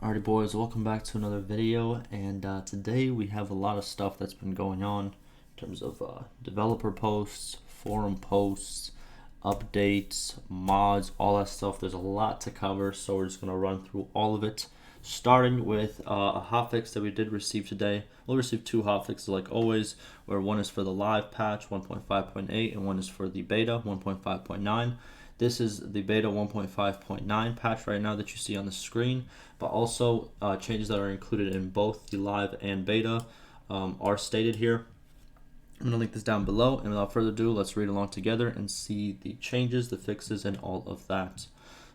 Alrighty boys, welcome back to another video, and today we have a lot of stuff that's been going on in terms of developer posts, forum posts, updates, mods, all that stuff. There's a lot to cover, so we're just going to run through all of it, starting with a hotfix that we did receive today. We'll receive two hotfixes like always, where one is for the live patch 1.5.8 and one is for the beta 1.5.9. This is the beta 1.5.9 patch right now that you see on the screen, but also changes that are included in both the live and beta are stated here. I'm going to link this down below, and without further ado, let's read along together and see the changes, the fixes, and all of that.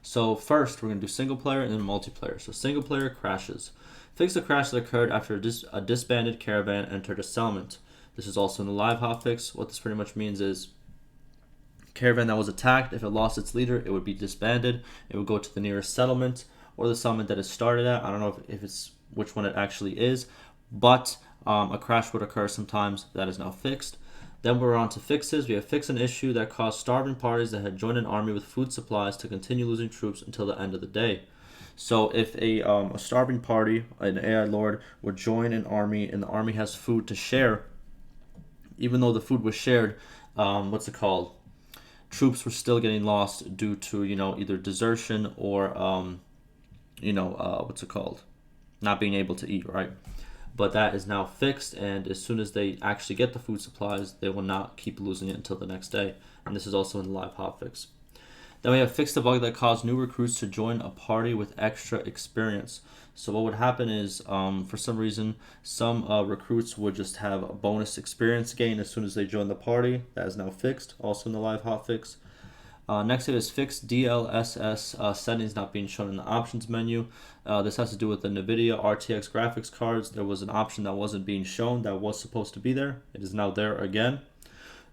So first, we're going to do single player and then multiplayer. So single player crashes. Fix the crash that occurred after a disbanded caravan entered a settlement. This is also in the live hotfix. What this pretty much means is caravan that was attacked, if it lost its leader, it would be disbanded. It would go to the nearest settlement or the settlement that it started at. I don't know if it's which one it actually is, but a crash would occur sometimes. That is now fixed. Then we're on to fixes. We have fixed an issue that caused starving parties that had joined an army with food supplies to continue losing troops until the end of the day. So if a starving party, an AI lord, would join an army and the army has food to share, even though the food was shared, troops were still getting lost due to either desertion or not being able to eat, right? But that is now fixed, and as soon as they actually get the food supplies, they will not keep losing it until the next day. And this is also in the live hotfix. Then we have fixed the bug that caused new recruits to join a party with extra experience. So what would happen is, for some reason, some recruits would just have a bonus experience gain as soon as they join the party. That is now fixed, also in the live hotfix. Next, it is fixed Dlss settings not being shown in the options menu. This has to do with the NVIDIA RTX graphics cards. There was an option that wasn't being shown that was supposed to be there. It is now there again.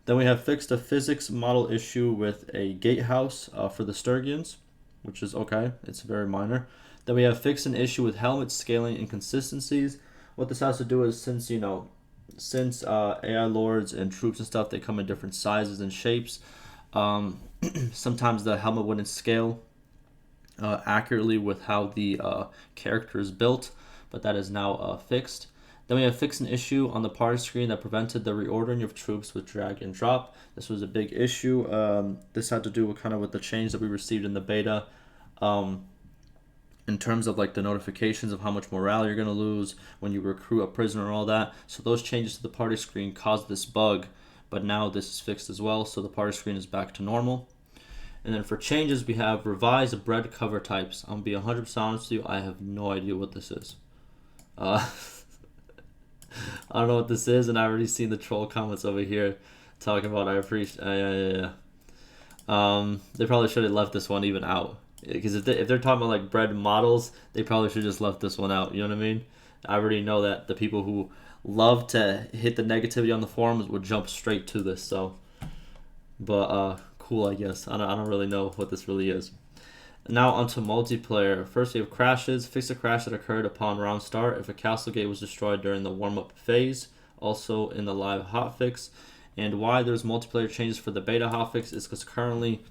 Then we have fixed a physics model issue with a gatehouse for the Sturgians, which is okay. It's very minor. Then we have fixed an issue with helmet scaling inconsistencies. What this has to do is since AI lords and troops and stuff, they come in different sizes and shapes. Sometimes the helmet wouldn't scale accurately with how the character is built, but that is now fixed. Then we have fixed an issue on the party screen that prevented the reordering of troops with drag and drop. This was a big issue. This had to do with with the change that we received in the beta, in terms of the notifications of how much morale you're going to lose when you recruit a prisoner and all that. So those changes to the party screen caused this bug, but now this is fixed as well, so the party screen is back to normal. And then for changes, we have revised bread cover types. I'm going to be 100% honest with you, I have no idea what this is. I don't know what this is, and I've already seen the troll comments over here talking about I appreciate. They probably should have left this one even out, because if they're talking about bread models, they probably should have just left this one out. You know what I mean? I already know that the people who love to hit the negativity on the forums would jump straight to this. So, but cool, I guess. I don't really know what this really is. Now onto multiplayer. First we have crashes. Fix a crash that occurred upon round start if a castle gate was destroyed during the warm-up phase. Also in the live hotfix. And why there's multiplayer changes for the beta hotfix is because currently,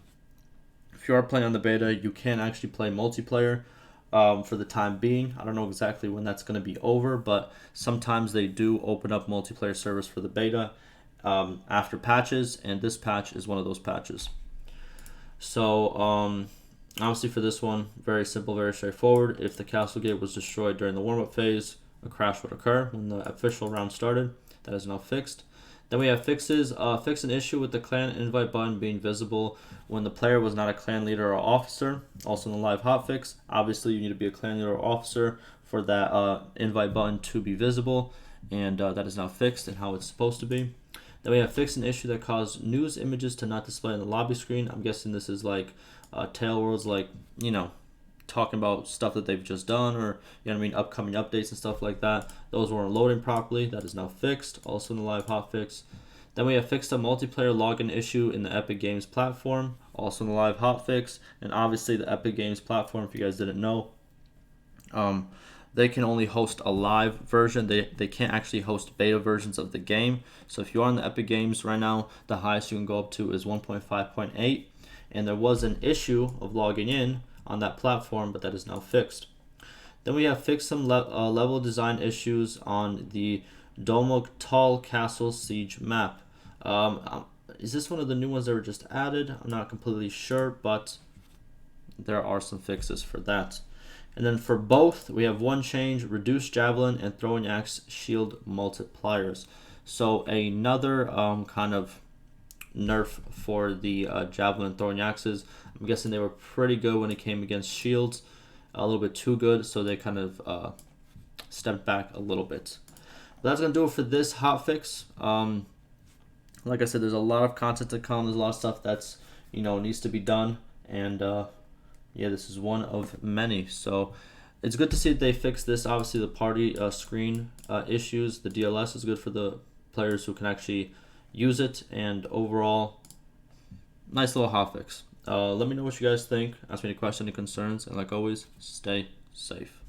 if you are playing on the beta, you can't actually play multiplayer for the time being. I don't know exactly when that's going to be over, but sometimes they do open up multiplayer servers for the beta after patches, and this patch is one of those patches. So obviously for this one, very simple, very straightforward. If the castle gate was destroyed during the warm-up phase, a crash would occur when the official round started. That is now fixed. Then we have fixes. Fix an issue with the clan invite button being visible when the player was not a clan leader or officer. Also in the live hotfix, obviously you need to be a clan leader or officer for that invite button to be visible, and that is now fixed and how it's supposed to be. Then we have fixed an issue that caused news images to not display on the lobby screen. I'm guessing this is Tail Worlds, talking about stuff that they've just done, or upcoming updates and stuff like that. Those weren't loading properly. That is now fixed, also in the live hotfix. Then we have fixed a multiplayer login issue in the Epic Games platform, also in the live hotfix. And obviously the Epic Games platform, if you guys didn't know, they can only host a live version. They can't actually host beta versions of the game. So if you're on the Epic Games right now, the highest you can go up to is 1.5.8. And there was an issue of logging in on that platform, but that is now fixed. Then we have fixed some level design issues on the Domok Tall Castle Siege map. Is this one of the new ones that were just added? I'm not completely sure, but there are some fixes for that. And then for both, we have one change: reduced Javelin and throwing axe shield multipliers. So another kind of nerf for the Javelin throwing axes. I'm guessing they were pretty good when it came against shields, a little bit too good, so they kind of stepped back a little bit. But that's gonna do it for this hotfix. Like I said, there's a lot of content to come. There's a lot of stuff that's needs to be done, and yeah, this is one of many. So it's good to see that they fixed this. Obviously, the party screen issues, the Dlss is good for the players who can actually use it, and overall, nice little hotfix. Let me know what you guys think. Ask me any questions, any concerns, and like always, stay safe.